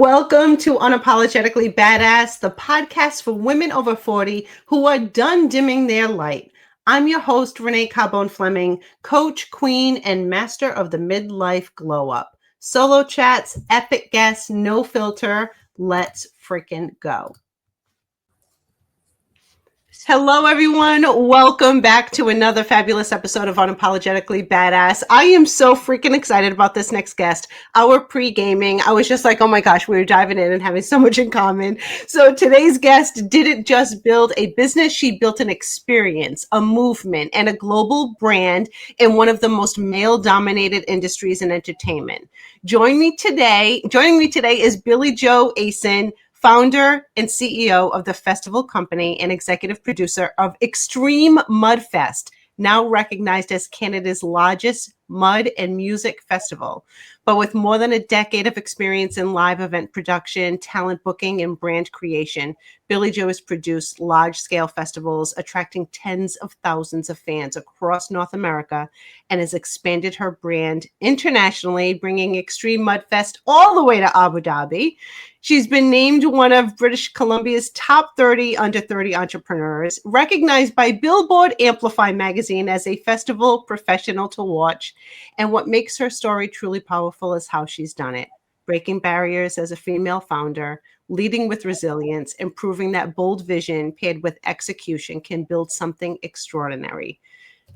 Welcome to Unapologetically Badass, the podcast for women over 40 who are done dimming their light. I'm your host, Renee Fleming, coach, queen, and master of the midlife glow up. Solo chats, epic guests, no filter. Let's freaking go. Hello, everyone. Welcome back to another fabulous episode of Unapologetically Badass. I am so freaking excited about this next guest. Our pre-gaming, I was just like, oh my gosh, we were diving in and having so much in common. So today's guest didn't just build a business, she built an experience, a movement, and a global brand in one of the most male-dominated industries in entertainment. Joining me today is Billie Jo Aasen, founder and CEO of the festival company and executive producer of Extreme Mudfest, now recognized as Canada's largest mud and music festival. But with more than a decade of experience in live event production, talent booking, and brand creation, Billie Jo has produced large-scale festivals attracting tens of thousands of fans across North America and has expanded her brand internationally, bringing Extreme Mudfest all the way to Abu Dhabi. She's been named one of British Columbia's top 30 under 30 entrepreneurs, recognized by Billboard Amplify magazine as a festival professional to watch. And what makes her story truly powerful is how she's done it, breaking barriers as a female founder, leading with resilience, and proving that bold vision paired with execution can build something extraordinary.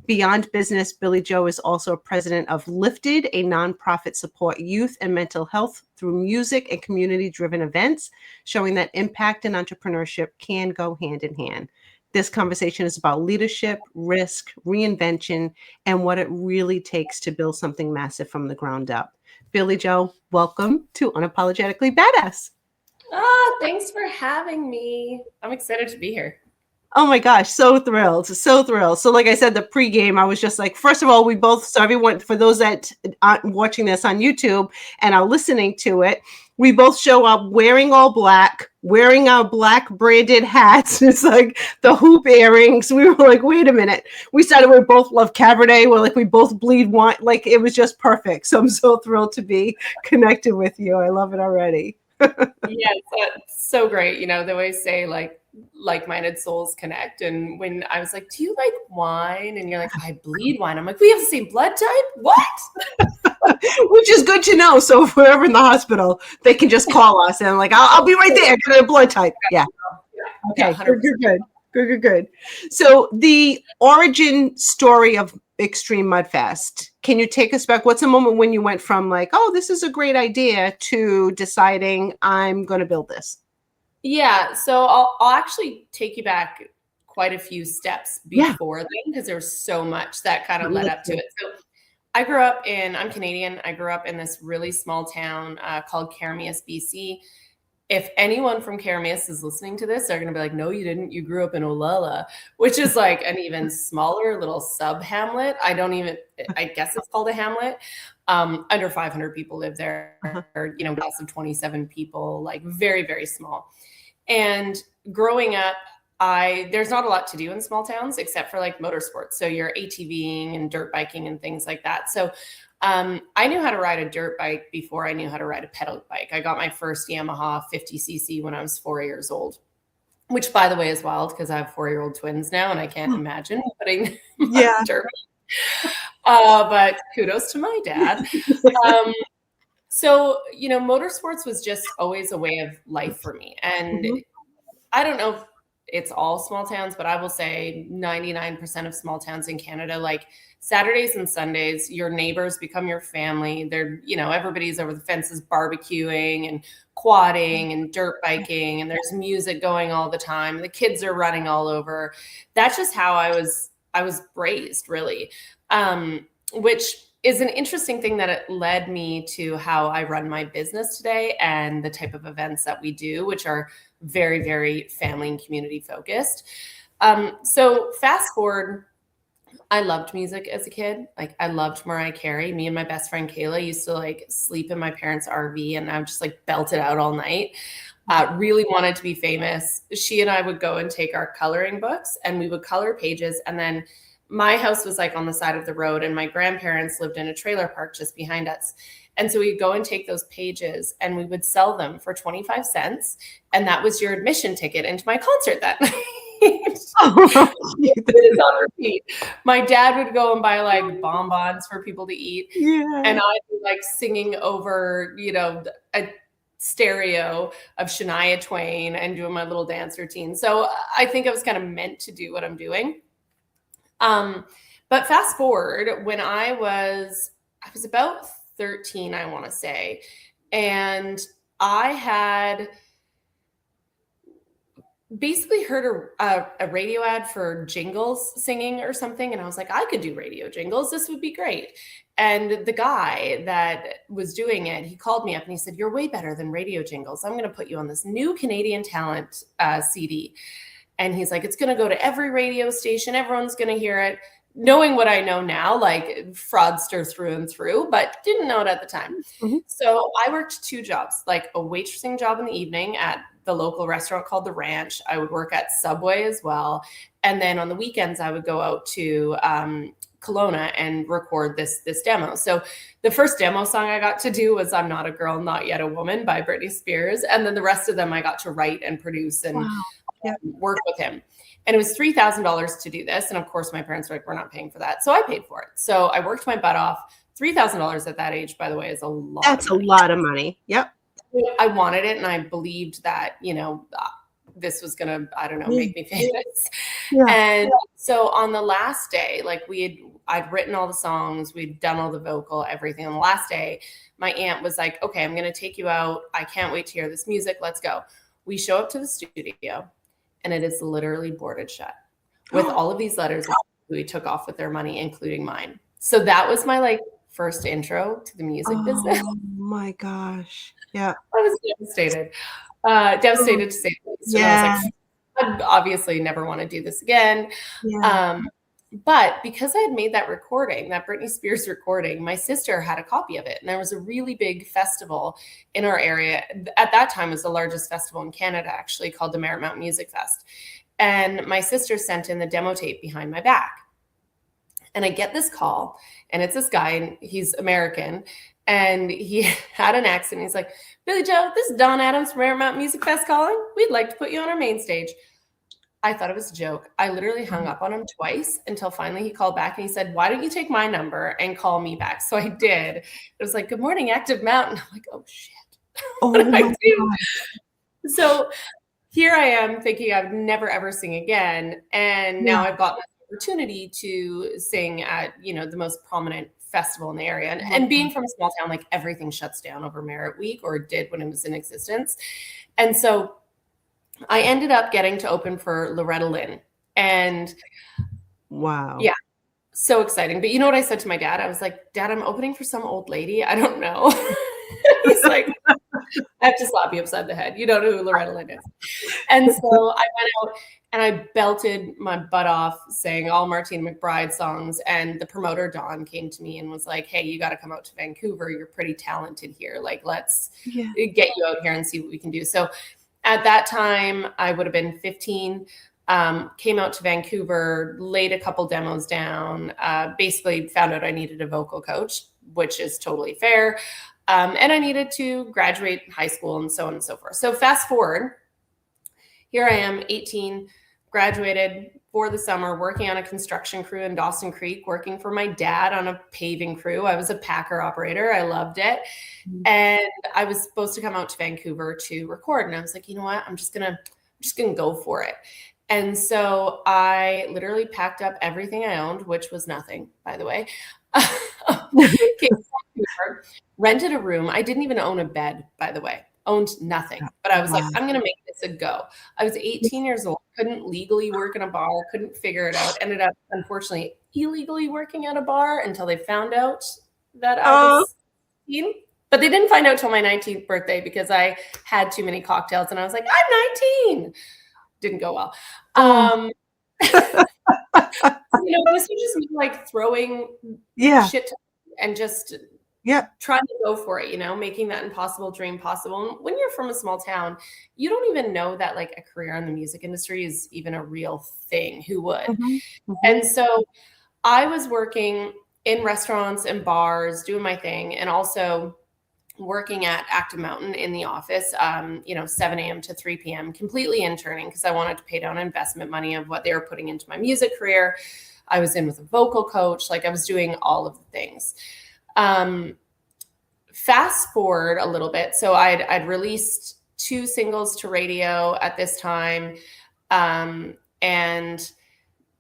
Beyond business, Billie Jo is also president of Lifted, a nonprofit support youth and mental health through music and community-driven events, showing that impact and entrepreneurship can go hand in hand. This conversation is about leadership, risk, reinvention, and what it really takes to build something massive from the ground up. Billie Jo, welcome to Unapologetically Badass. Thanks for having me. I'm excited to be here. Oh my gosh, so thrilled. So like I said, the pregame, I was just like, first of all, everyone, for those that aren't watching this on YouTube and are listening to it, we both show up wearing all black, wearing our black branded hats. It's like the hoop earrings. We were like, wait a minute. We both love Cabernet. We're like, we both bleed wine. Like, it was just perfect. So I'm so thrilled to be connected with you. I love it already. Yeah, so great. You know, they always say like-minded souls connect. And when I was like, do you like wine? And you're like, I bleed wine. I'm like, we have the same blood type? What? Which is good to know. So if we're ever in the hospital, they can just call us and I'm like, I'll be right there. Get a blood type. Yeah. Okay. Yeah, good. So the origin story of Extreme Mudfest, can you take us back? What's a moment when you went from like, oh, this is a great idea to deciding I'm going to build this? Yeah. So I'll actually take you back quite a few steps before then, because there was so much that kind of led up to it. So I'm Canadian. I grew up in this really small town called Caramias, BC. If anyone from Caramias is listening to this, they're going to be like, no, you didn't. You grew up in Olalla, which is like an even smaller little sub-hamlet. I guess it's called a hamlet. Under 500 people live there, less than 27 people, like very, very small. And growing up, there's not a lot to do in small towns except for like motorsports. So you're ATVing and dirt biking and things like that. So I knew how to ride a dirt bike before I knew how to ride a pedal bike. I got my first Yamaha 50cc when I was 4 years old, which, by the way, is wild because I have 4-year-old twins now and I can't imagine putting my dirt bike. But kudos to my dad. So, motorsports was just always a way of life for me. And I don't know if it's all small towns, but I will say 99% of small towns in Canada, like Saturdays and Sundays, your neighbors become your family. They're, everybody's over the fences barbecuing and quadding and dirt biking, and there's music going all the time. The kids are running all over. That's just how I was raised, really, which is an interesting thing that it led me to how I run my business today and the type of events that we do, which are very, very family and community focused. So fast forward, I loved music as a kid. Like, I loved Mariah Carey. Me and my best friend Kayla used to like sleep in my parents' RV and I would just like belt it out all night. Really wanted to be famous. She and I would go and take our coloring books and we would color pages, and then my house was like on the side of the road, and my grandparents lived in a trailer park just behind us. And so we'd go and take those pages and we would sell them for 25 cents. And that was your admission ticket into my concert that night. It is on repeat. My dad would go and buy like bonbons for people to eat. Yeah. And I'd be like singing over, a stereo of Shania Twain and doing my little dance routine. So I think I was kind of meant to do what I'm doing. But fast forward, when I was about 13, I want to say, and I had basically heard a radio ad for jingles singing or something. And I was like, I could do radio jingles. This would be great. And the guy that was doing it, he called me up and he said, you're way better than radio jingles. I'm going to put you on this new Canadian talent CD. And he's like, it's going to go to every radio station. Everyone's going to hear it. Knowing what I know now, like fraudster through and through, but didn't know it at the time. Mm-hmm. So I worked 2 jobs, like a waitressing job in the evening at the local restaurant called The Ranch. I would work at Subway as well. And then on the weekends, I would go out to Kelowna and record this demo. So the first demo song I got to do was I'm Not a Girl, Not Yet a Woman by Britney Spears. And then the rest of them I got to write and produce and work with him. And it was $3,000 to do this. And of course, my parents were like, we're not paying for that. So I paid for it. So I worked my butt off. $3,000 at that age, by the way, is a lot. That's a lot of money. Yep. I wanted it. And I believed that, this was going to, I don't know, make me famous. Yeah. And so on the last day, like I'd written all the songs, we'd done all the vocal, everything. On the last day, my aunt was like, okay, I'm going to take you out. I can't wait to hear this music. Let's go. We show up to the studio. And it is literally boarded shut with all of these letters we took off with their money, including mine. So that was my first intro to the music business. Oh my gosh. Yeah. I was devastated. Devastated to say the least. Yeah. And I was like, I obviously never want to do this again. Yeah. But because I had made that recording, that Britney Spears recording, my sister had a copy of it. And there was a really big festival in our area. At that time, it was the largest festival in Canada, actually, called the Marymount Music Fest. And my sister sent in the demo tape behind my back. And I get this call, and it's this guy, and he's American. And he had an accent. He's like, Billie Jo, this is Don Adams from Marymount Music Fest calling. We'd like to put you on our main stage. I thought it was a joke. I literally hung up on him twice until finally he called back and he said, why don't you take my number and call me back? So I did. It was like, good morning, Active Mountain. I'm like, oh shit. What do I do? So here I am thinking I would never, ever sing again. And now I've got this opportunity to sing at, the most prominent festival in the area. And being from a small town, like everything shuts down over Merit Week, or did when it was in existence. And so I ended up getting to open for Loretta Lynn. And wow. Yeah. So exciting. But you know what I said to my dad? I was like, Dad, I'm opening for some old lady. I don't know. He's like, I have to slap you upside the head. You don't know who Loretta Lynn is. And so I went out and I belted my butt off saying all Martina McBride songs. And the promoter, Dawn, came to me and was like, hey, you got to come out to Vancouver. You're pretty talented here. Like, let's get you out here and see what we can do. So at that time, I would have been 15, came out to Vancouver, laid a couple demos down, basically found out I needed a vocal coach, which is totally fair. And I needed to graduate high school and so on and so forth. So fast forward, here I am, 18, graduated for the summer, working on a construction crew in Dawson Creek, working for my dad on a paving crew. I was a packer operator. I loved it. And I was supposed to come out to Vancouver to record. And I was like, you know what? I'm just gonna go for it. And so I literally packed up everything I owned, which was nothing, by the way. Rented a room. I didn't even own a bed, by the way. Owned nothing. But I was like, I'm going to make this a go. I was 18 years old, couldn't legally work in a bar, couldn't figure it out. Ended up, unfortunately, illegally working at a bar until they found out that I was 18. But they didn't find out till my 19th birthday because I had too many cocktails. And I was like, I'm 19. Didn't go well. This was just me like throwing shit and just trying to go for it, making that impossible dream possible. And when you're from a small town, you don't even know that like a career in the music industry is even a real thing. Who would? And so I was working in restaurants and bars, doing my thing, and also working at Active Mountain in the office, 7 a.m. to 3 p.m., completely interning because I wanted to pay down investment money of what they were putting into my music career. I was in with a vocal coach. Like I was doing all of the things. Fast forward a little bit. So I'd released 2 singles to radio at this time. And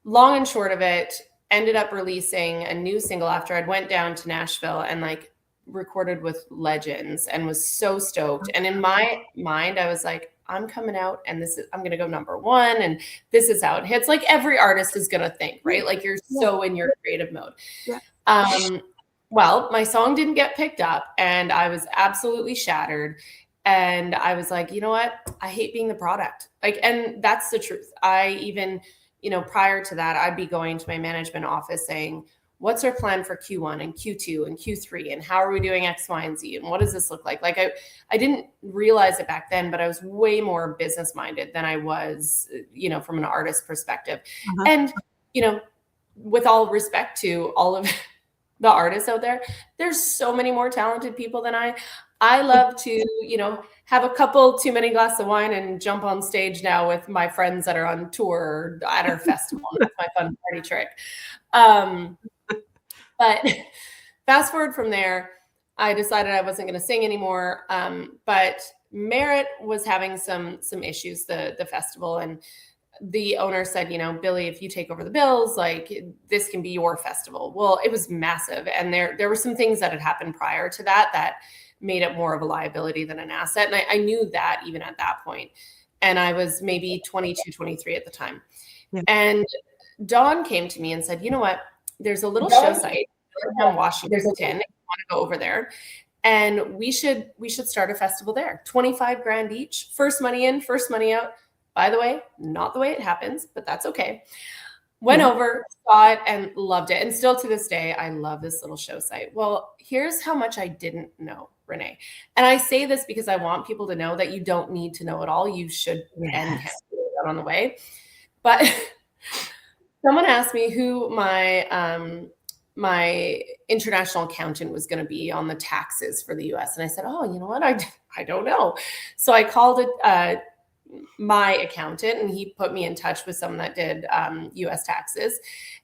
long and short of it, ended up releasing a new single after I'd went down to Nashville and like recorded with legends and was so stoked. And in my mind, I was like, I'm coming out and I'm going to go #1. And this is how it hits. Like every artist is going to think, right? Like you're so in your creative mode. Well, my song didn't get picked up and I was absolutely shattered. And I was like, you know what? I hate being the product. Like, and that's the truth. I even, prior to that, I'd be going to my management office saying, what's our plan for Q1 and Q2 and Q3? And how are we doing X, Y, and Z? And what does this look like? Like I didn't realize it back then, but I was way more business minded than I was, from an artist perspective. And, with all respect to all of the artists out there, there's so many more talented people than I love to, have a couple too many glasses of wine and jump on stage now with my friends that are on tour at our festival. That's my fun party trick. But fast forward from there, I decided I wasn't going to sing anymore. But Merritt was having some issues, the festival, and the owner said, Billy, if you take over the bills, like this can be your festival. Well, it was massive. And there were some things that had happened prior to that made it more of a liability than an asset. And I knew that even at that point. And I was maybe 22, 23 at the time. And Dawn came to me and said, you know what? There's a little show site in Washington. If you want to go over there. And we should start a festival there. 25 grand each. First money in, first money out. By the way, not the way it happens, but that's okay. Went over, saw it, and loved it. And still to this day, I love this little show site. Well, here's how much I didn't know, Renee. And I say this because I want people to know that you don't need to know it all. You should and have that on the way. But someone asked me who my international accountant was going to be on the taxes for the US. And I said, oh, you know what? I don't know. So I called it my accountant and he put me in touch with someone that did US taxes.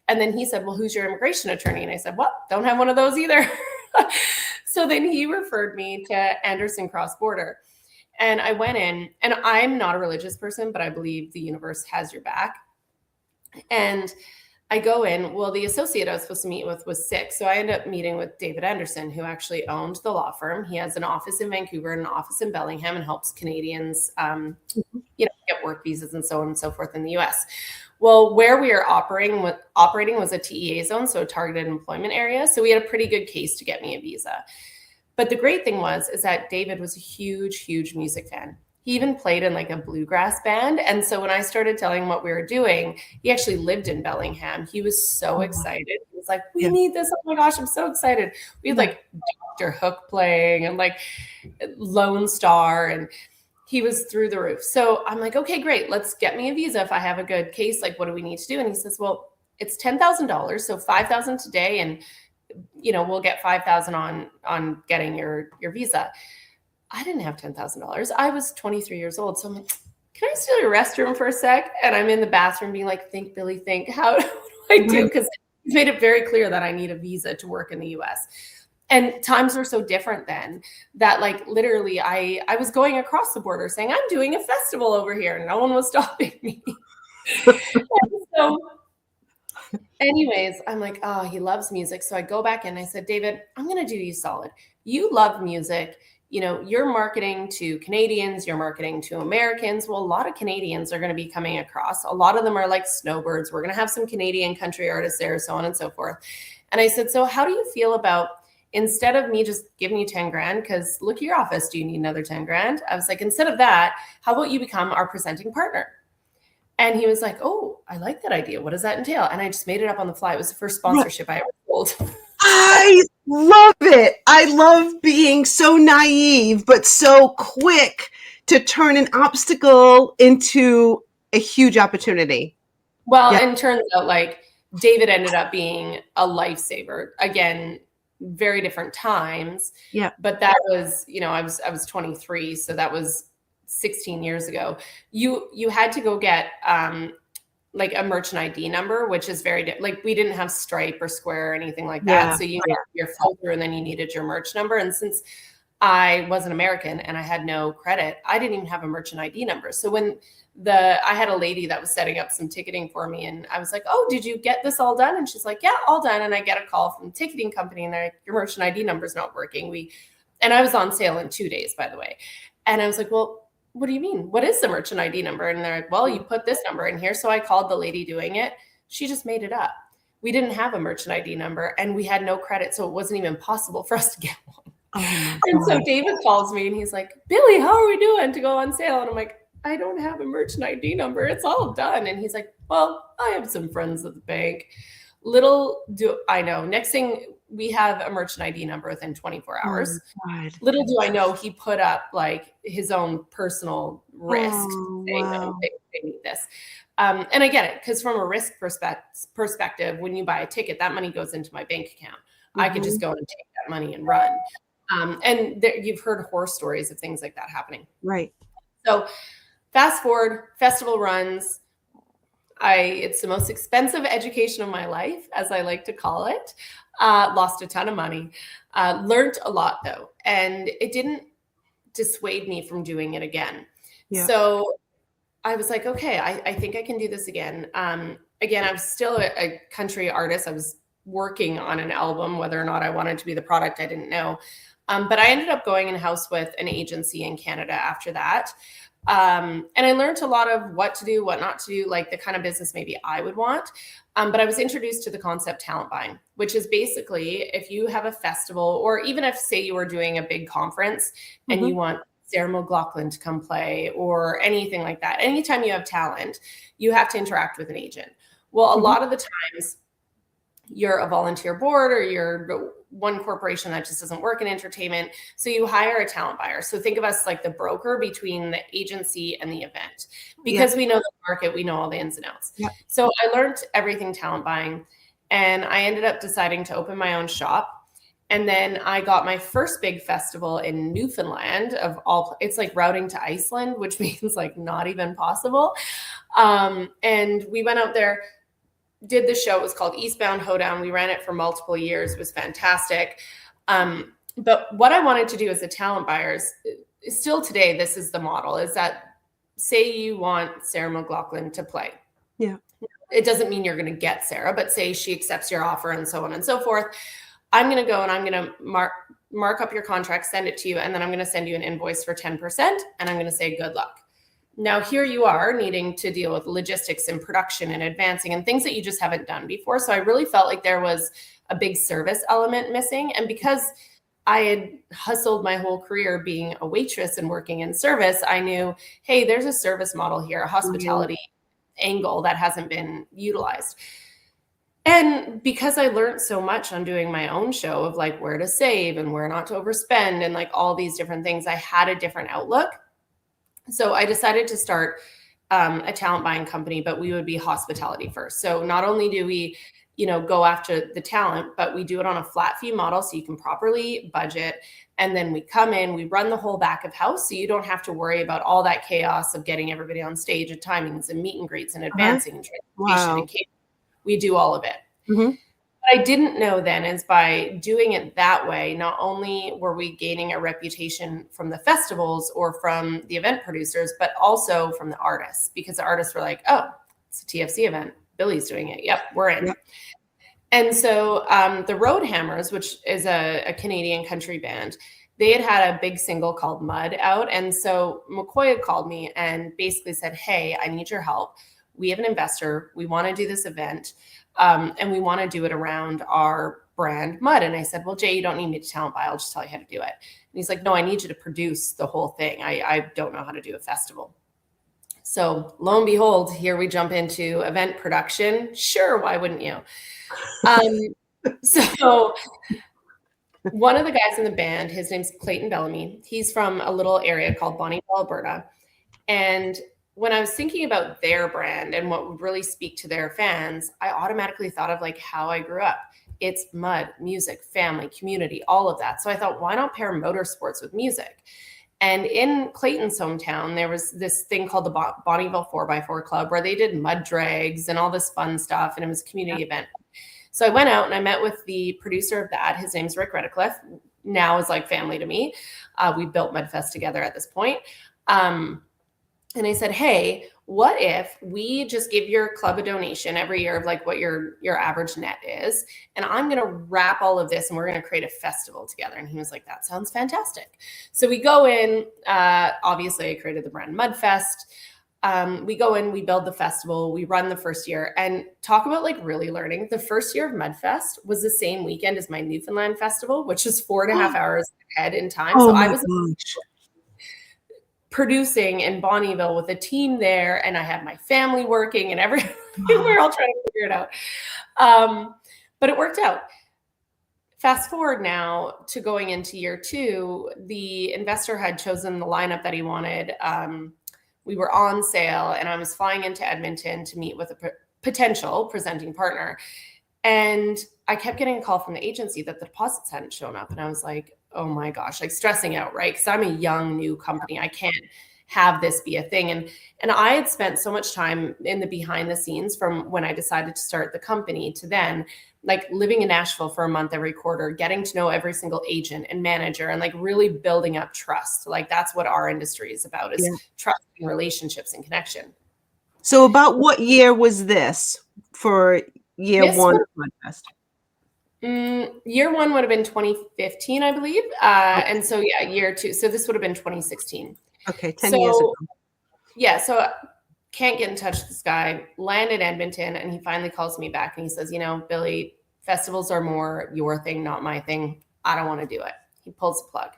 And then he said, well, who's your immigration attorney? And I said, well, don't have one of those either. So then he referred me to Anderson Cross Border. And I went in, and I'm not a religious person, but I believe the universe has your back. And I go in, well, the associate I was supposed to meet with was sick. So I ended up meeting with David Anderson, who actually owned the law firm. He has an office in Vancouver and an office in Bellingham and helps Canadians, get work visas and so on and so forth in the US. Well, where we are operating was a TEA zone, so a targeted employment area. So we had a pretty good case to get me a visa. But the great thing is that David was a huge, huge music fan. He even played in like a bluegrass band. And so when I started telling him what we were doing, he actually lived in Bellingham. He was so excited. He was like, we need this. Oh my gosh, I'm so excited. We had like Dr. Hook playing and like Lone Star, and he was through the roof. So I'm like, okay, great. Let's get me a visa. If I have a good case, like, what do we need to do? And he says, well, it's $10,000. So $5,000 today. And, we'll get $5,000 on getting your visa. I didn't have $10,000. I was 23 years old. So I'm like, can I steal your restroom for a sec? And I'm in the bathroom being like, think, Billy, think, what do I do? Because he's made it very clear that I need a visa to work in the US. And times were so different then that like literally I was going across the border saying, I'm doing a festival over here. And no one was stopping me. So anyways, I'm like, oh, he loves music. So I go back in and I said, David, I'm going to do you solid. You love music. You're marketing to Canadians, you're marketing to Americans. Well, a lot of Canadians are going to be coming across. A lot of them are like snowbirds. We're going to have some Canadian country artists there, so on and so forth. And I said, so how do you feel about, instead of me just giving you 10 grand, because look at your office, do you need another 10 grand? I was like, instead of that, how about you become our presenting partner? And he was like, oh, I like that idea. What does that entail? And I just made it up on the fly. It was the first sponsorship I ever sold. I Love it. I love being so naive, but so quick to turn an obstacle into a huge opportunity. Well, Yeah. and turns out like David ended up being a lifesaver. Again, very different times. Yeah. But that was, I was 23, so that was 16 years ago. You had to go get like a merchant ID number, which is very like we didn't have Stripe or Square or anything like that. So you got your flow through and then you needed your merch number. And since I wasn't American and I had no credit, I didn't even have a merchant ID number. So when I had a lady that was setting up some ticketing for me and I was like, oh, did you get this all done? And she's like, yeah, all done. And I get a call from the ticketing company and they're like, your merchant ID number is not working. And I was on sale in 2 days, by the way. And I was like, well, what do you mean? What is the merchant ID number? And they're like, well, you put this number in here. So I called the lady doing it. She just made it up. We didn't have a merchant ID number and we had no credit. So it wasn't even possible for us to get one. And so David calls me and he's like, Billy, how are we doing to go on sale? And I'm like, I don't have a merchant ID number. It's all done. And he's like, well, I have some friends at the bank. Little do I know. Next thing, we have a merchant ID number within 24 hours. Little do I know, he put up like his own personal risk saying, no, they need this. And I get it, because from a risk perspective, when you buy a ticket, that money goes into my bank account. I could just go and take that money and run. And you've heard horror stories of things like that happening. Right. So fast forward, festival runs. It's the most expensive education of my life, as I like to call it. Lost a ton of money. Learned a lot though. And it didn't dissuade me from doing it again. Yeah. So I was like, okay, I think I can do this again. Again, I was still a country artist. I was working on an album. Whether or not I wanted to be the product, I didn't know. But I ended up going in-house with an agency in Canada after that. And I learned a lot of what to do, what not to do, like the kind of business maybe I would want. But I was introduced to the concept talent buying, which is basically if you have a festival, or even if, say, you were doing a big conference and you want Sarah McLachlan to come play or anything like that. Anytime you have talent, you have to interact with an agent. Well, a lot of the times you're a volunteer board or you're one corporation that just doesn't work in entertainment. So you hire a talent buyer. So think of us like the broker between the agency and the event, because we know the market, we know all the ins and outs. So I learned everything talent buying, and I ended up deciding to open my own shop. And then I got my first big festival in Newfoundland it's like routing to Iceland, which means like not even possible. And we went out there, did the show. It was called Eastbound Hoedown. We ran it for multiple years. It was fantastic. But what I wanted to do as a talent buyers, still today, this is the model, is that say you want Sarah McLachlan to play. Yeah. It doesn't mean you're going to get Sarah, but say she accepts your offer and so on and so forth. I'm going to go and I'm going to mark up your contract, send it to you, and then I'm going to send you an invoice for 10%, and I'm going to say good luck. Now, here you are needing to deal with logistics and production and advancing and things that you just haven't done before. So I really felt like there was a big service element missing. And because I had hustled my whole career being a waitress and working in service, I knew, hey, there's a service model here, a hospitality angle that hasn't been utilized. And because I learned so much on doing my own show of like where to save and where not to overspend and like all these different things, I had a different outlook. So I decided to start a talent buying company, but we would be hospitality first. So not only do we, go after the talent, but we do it on a flat fee model so you can properly budget. And then we come in, we run the whole back of house. So you don't have to worry about all that chaos of getting everybody on stage and timings and meet and greets and advancing and transportation and catering. We do all of it. What I didn't know then is by doing it that way, not only were we gaining a reputation from the festivals or from the event producers, but also from the artists, because the artists were like, oh, it's a TFC event. Billy's doing it. Yep, we're in. Yep. And so the Roadhammers, which is a Canadian country band, they had a big single called Mud out. And so McCoy had called me and basically said, hey, I need your help. We have an investor. We want to do this event. And we want to do it around our brand Mud. And I said, well, Jay, you don't need me to talent buy. I'll just tell you how to do it. And he's like, no, I need you to produce the whole thing. I don't know how to do a festival. So lo and behold, here we jump into event production. Sure. Why wouldn't you? So One of the guys in the band, his name's Clayton Bellamy. He's from a little area called Bonnieville, Alberta. And when I was thinking about their brand and what would really speak to their fans, I automatically thought of like how I grew up. It's mud, music, family, community, all of that. So I thought, why not pair motorsports with music? And in Clayton's hometown, there was this thing called the Bonnieville 4x4 Club where they did mud drags and all this fun stuff. And it was a community event. So I went out and I met with the producer of that. His name's Rick Redicliffe. Now is like family to me. We built Mudfest together at this point. And I said, hey, what if we just give your club a donation every year of like what your average net is? And I'm going to wrap all of this and we're going to create a festival together. And he was like, that sounds fantastic. So we go in, obviously I created the brand Mudfest. We go in, we build the festival, we run the first year, and talk about like really learning. The first year of Mudfest was the same weekend as my Newfoundland festival, which is 4.5 hours ahead in time. So I was producing in Bonnieville with a team there, and I had my family working and everything. We're all trying to figure it out. But it worked out. Fast forward now to going into year 2, the investor had chosen the lineup that he wanted. We were on sale and I was flying into Edmonton to meet with a potential presenting partner. And I kept getting a call from the agency that the deposits hadn't shown up. And I was like, oh my gosh, like stressing out, right? Because I'm a young, new company. I can't have this be a thing. And I had spent so much time in the behind the scenes from when I decided to start the company to then, like living in Nashville for a month every quarter, getting to know every single agent and manager and like really building up trust. Like that's what our industry is about, is trust and relationships and connection. So about what year was this for year 1 of Mudfest? Year 1 would have been 2015, I believe. And so, yeah, year 2. So this would have been 2016. Okay, 10 years ago. Yeah, so can't get in touch with this guy, land in Edmonton, and he finally calls me back and he says, you know, Billy, festivals are more your thing, not my thing. I don't want to do it. He pulls the plug.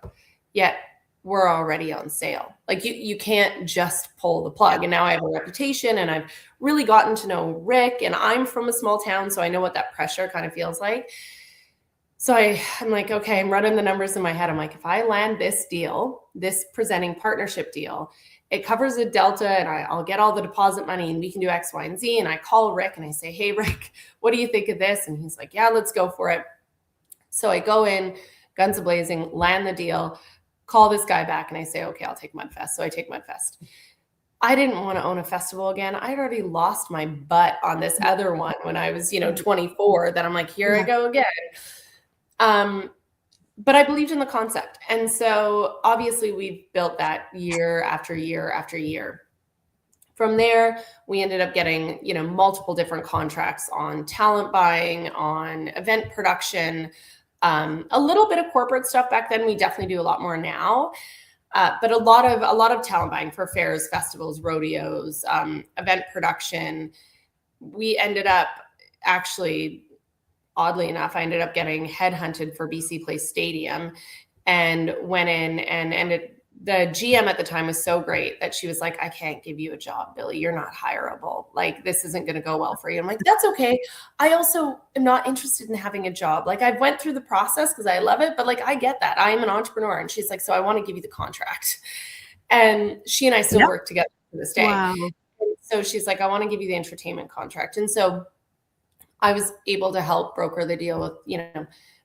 Yet we're already on sale. Like you can't just pull the plug. And now I have a reputation and I've really gotten to know Rick, and I'm from a small town, so I know what that pressure kind of feels like. So I'm like, okay, I'm running the numbers in my head. I'm like, if I land this deal, this presenting partnership deal, it covers the delta and I'll get all the deposit money and we can do X, Y, and Z. And I call Rick and I say, hey, Rick, what do you think of this? And he's like, yeah, let's go for it. So I go in, guns a-blazing, land the deal, call this guy back and I say, okay, I'll take Mudfest. So I take Mudfest. I didn't want to own a festival again. I had already lost my butt on this other one when I was, 24, that I'm like, here I go again. But I believed in the concept. And so obviously we've built that year after year after year. From there, we ended up getting, multiple different contracts on talent buying, on event production, a little bit of corporate stuff back then. We definitely do a lot more now. But a lot of talent buying for fairs, festivals, rodeos, event production. We ended up actually, oddly enough, I ended up getting headhunted for BC Place Stadium and went in and the GM at the time was so great that she was like, I can't give you a job, Billy. You're not hireable. Like, this isn't going to go well for you. I'm like, that's okay. I also am not interested in having a job. Like, I went through the process because I love it, but like, I get that. I am an entrepreneur. And she's like, so I want to give you the contract. And she and I still work together to this day. Wow. And so she's like, I want to give you the entertainment contract. And so I was able to help broker the deal with,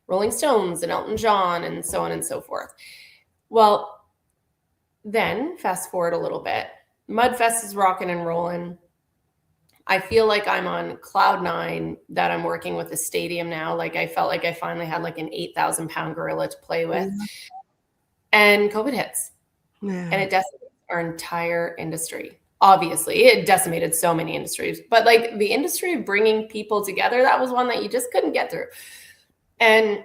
Rolling Stones and Elton John and so on and so forth. Well, then fast forward a little bit, Mudfest is rocking and rolling. I feel like I'm on cloud 9 that I'm working with the stadium now. Like, I felt like I finally had like an 8,000 pound gorilla to play with. And COVID hits and it decimated our entire industry. Obviously, it decimated so many industries, but like the industry of bringing people together, that was one that you just couldn't get through. And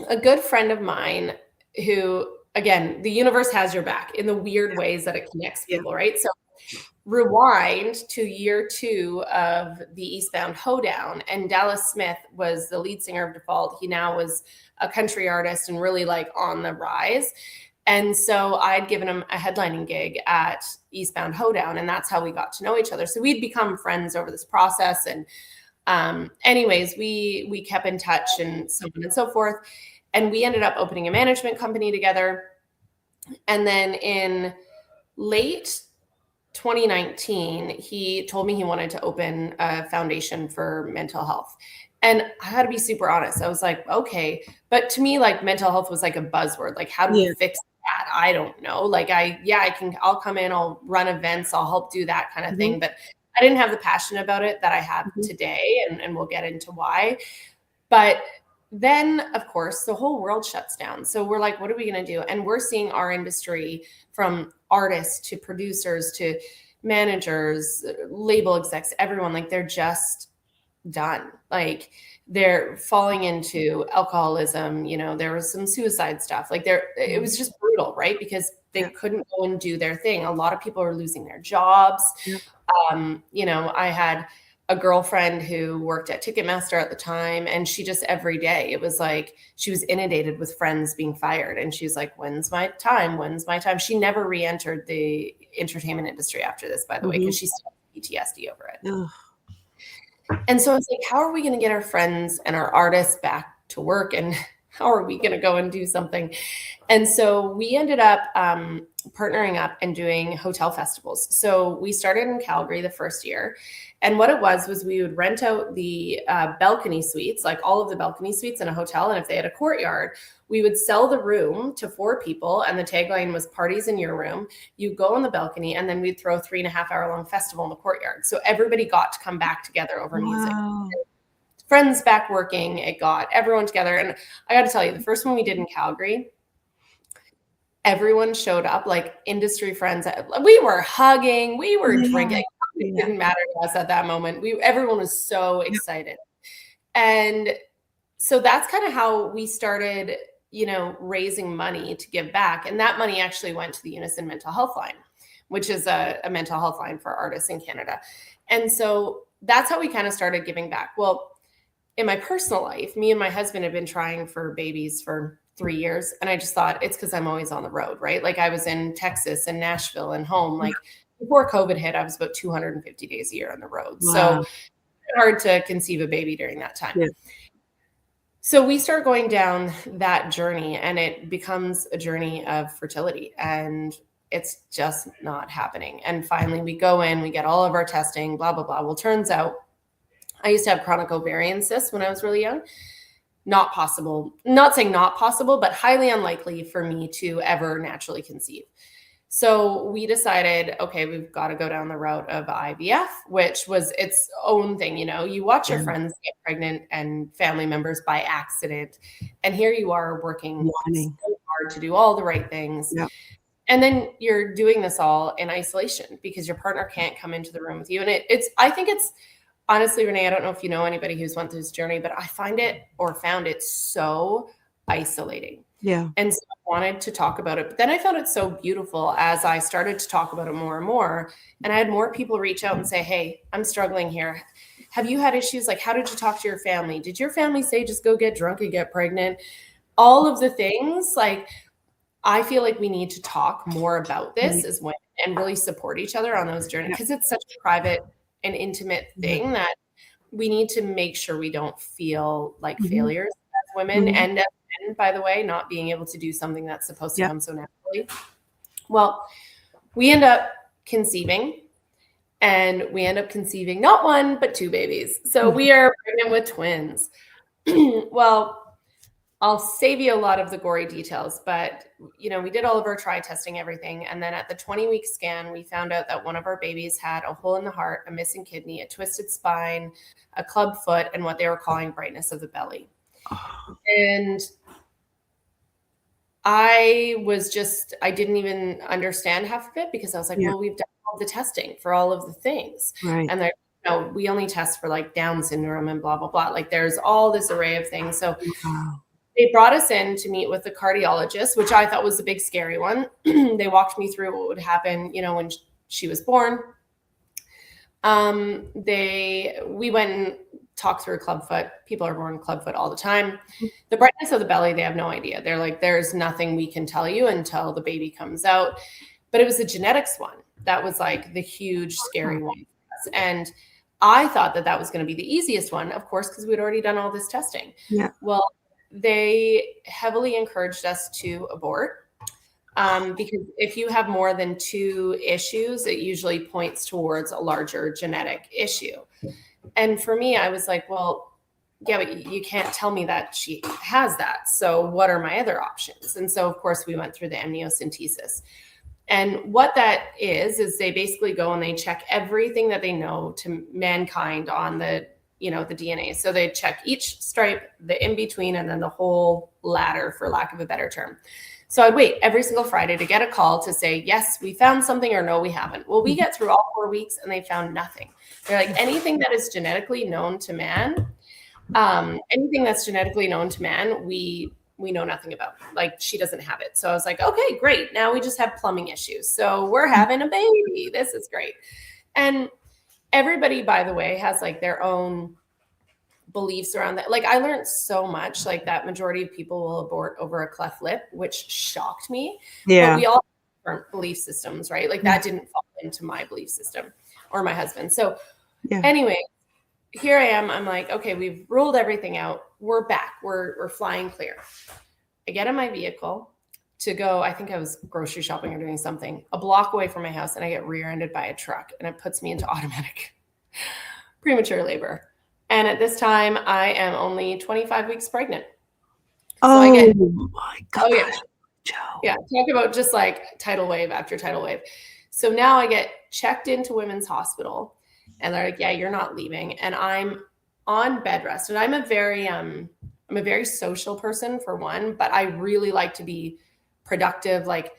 a good friend of mine who, again, the universe has your back in the weird ways that it connects people, right? So rewind to year 2 of the Eastbound Hoedown, and Dallas Smith was the lead singer of Default. He now was a country artist and really like on the rise. And so I'd given him a headlining gig at Eastbound Hoedown, and that's how we got to know each other. So we'd become friends over this process. And anyways, we kept in touch and so on and so forth. And we ended up opening a management company together. And then in late 2019, he told me he wanted to open a foundation for mental health. And I had to be super honest. I was like, okay. But to me, like mental health was like a buzzword. Like, how do we fix that? I don't know. Like I'll come in, I'll run events, I'll help do that kind of thing. But I didn't have the passion about it that I have today. And we'll get into why. But then, of course, the whole world shuts down. So we're like, what are we going to do? And we're seeing our industry, from artists to producers to managers, label execs, everyone, like they're just done. Like they're falling into alcoholism. You know, there was some suicide stuff. Like it was just brutal, right? Because they couldn't go and do their thing. A lot of people are losing their jobs. You know, I had a girlfriend who worked at Ticketmaster at the time, and she just every day, it was like she was inundated with friends being fired, and she's like, when's my time? When's my time? She never re-entered the entertainment industry after this, by the way, because she still had PTSD over it. And so I was like, how are we going to get our friends and our artists back to work, and how are we going to go and do something? And so we ended up partnering up and doing hotel festivals. So we started in Calgary the first year. And what it was we would rent out the balcony suites, like all of the balcony suites in a hotel. And if they had a courtyard, we would sell the room to 4 people. And the tagline was parties in your room. You go on the balcony, and then we'd throw a 3.5 hour long festival in the courtyard. So everybody got to come back together over music. Friends back working, it got everyone together. And I got to tell you, the first one we did in Calgary, everyone showed up, like industry friends. We were hugging, we were drinking. It didn't matter to us at that moment. Everyone was so excited. And so that's kind of how we started, you know, raising money to give back. And that money actually went to the Unison Mental Health Line, which is a mental health line for artists in Canada. And so that's how we kind of started giving back. Well, in my personal life, me and my husband have been trying for babies for 3 years. And I just thought it's because I'm always on the road, right? Like I was in Texas and Nashville and home. Like before COVID hit, I was about 250 days a year on the road. Wow. So it's hard to conceive a baby during that time. Yeah. So we start going down that journey, and it becomes a journey of fertility, and it's just not happening. And finally we go in, we get all of our testing, blah, blah, blah. Well, turns out I used to have chronic ovarian cysts when I was really young. Not possible, not saying not possible, but highly unlikely for me to ever naturally conceive. So we decided, okay, we've got to go down the route of IVF, which was its own thing. You know, you watch your friends get pregnant and family members by accident. And here you are working so hard to do all the right things. Yep. And then you're doing this all in isolation because your partner can't come into the room with you. And I think it's, honestly, Renee, I don't know if you know anybody who's went through this journey, but I found it so isolating. Yeah. And so I wanted to talk about it. But then I found it so beautiful as I started to talk about it more and more. And I had more people reach out and say, hey, I'm struggling here. Have you had issues? Like, how did you talk to your family? Did your family say just go get drunk and get pregnant? All of the things. Like, I feel like we need to talk more about this as women and really support each other on those journeys, because it's such a private and intimate thing that we need to make sure we don't feel like failures as women and as men, by the way, not being able to do something that's supposed to come so naturally. Well, we end up conceiving, and we end up conceiving not 1, but 2 babies. So we are pregnant with twins. Well, I'll save you a lot of the gory details, but you know, we did all of our try testing, everything. And then at the 20-week scan, we found out that one of our babies had a hole in the heart, a missing kidney, a twisted spine, a club foot, and what they were calling brightness of the belly. And I didn't even understand half of it, because I was like, well, we've done all the testing for all of the things. Right. And they're, no, we only test for like Down syndrome and blah, blah, blah. Like there's all this array of things. So they brought us in to meet with the cardiologist, which I thought was a big, scary one. They walked me through what would happen, you know, when she was born. We went and talked through clubfoot. People are born clubfoot all the time. The brightness of the belly, they have no idea. They're like, there's nothing we can tell you until the baby comes out. But it was the genetics one that was like the huge, scary one for us. And I thought that was going to be the easiest one, of course, because we'd already done all this testing. Yeah. Well, they heavily encouraged us to abort. Because if you have more than 2 issues, it usually points towards a larger genetic issue. And for me, I was like, well, yeah, but you can't tell me that she has that. So what are my other options? And so, of course, we went through the amniocentesis. And what that is they basically go and they check everything that they know to mankind on the DNA. So they check each stripe, the in between, and then the whole ladder, for lack of a better term. So I'd wait every single Friday to get a call to say, yes, we found something, or no, we haven't. Well, we get through all 4 weeks and they found nothing. They're like, anything that is genetically known to man, we know nothing about. Like, she doesn't have it. So I was like, okay, great. Now we just have plumbing issues. So we're having a baby. This is great. And everybody, by the way, has like their own beliefs around that. Like, I learned so much, like that majority of people will abort over a cleft lip, which shocked me. Yeah. But we all have different belief systems, right? Like that didn't fall into my belief system or my husband. So anyway, here I am. I'm like, okay, we've ruled everything out. We're back. We're flying clear. I get in my vehicle to go, I think I was grocery shopping or doing something, a block away from my house, and I get rear-ended by a truck, and it puts me into automatic premature labor. And at this time, I am only 25 weeks pregnant. Oh, my God. Oh, yeah. Yeah. Talk about just like tidal wave after tidal wave. So now I get checked into Women's Hospital, and they're like, yeah, you're not leaving. And I'm on bed rest. And I'm a very social person, for one, but I really like to be productive. Like,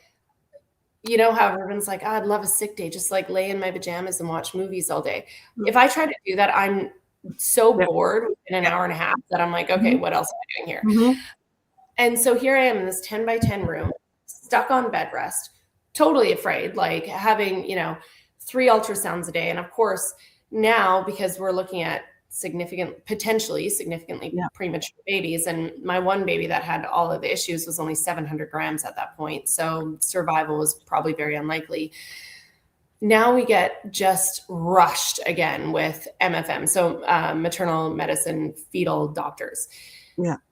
you know how everyone's like, oh, I'd love a sick day, just like lay in my pajamas and watch movies all day. If I try to do that, I'm so bored in an hour and a half that I'm like, okay, what else am I doing here? And so here I am in this 10 by 10 room, stuck on bed rest, totally afraid, like having, 3 ultrasounds a day. And of course, now, because we're looking at potentially significantly premature babies. And my one baby that had all of the issues was only 700 grams at that point. So survival was probably very unlikely. Now we get just rushed again with MFM, so maternal medicine fetal doctors,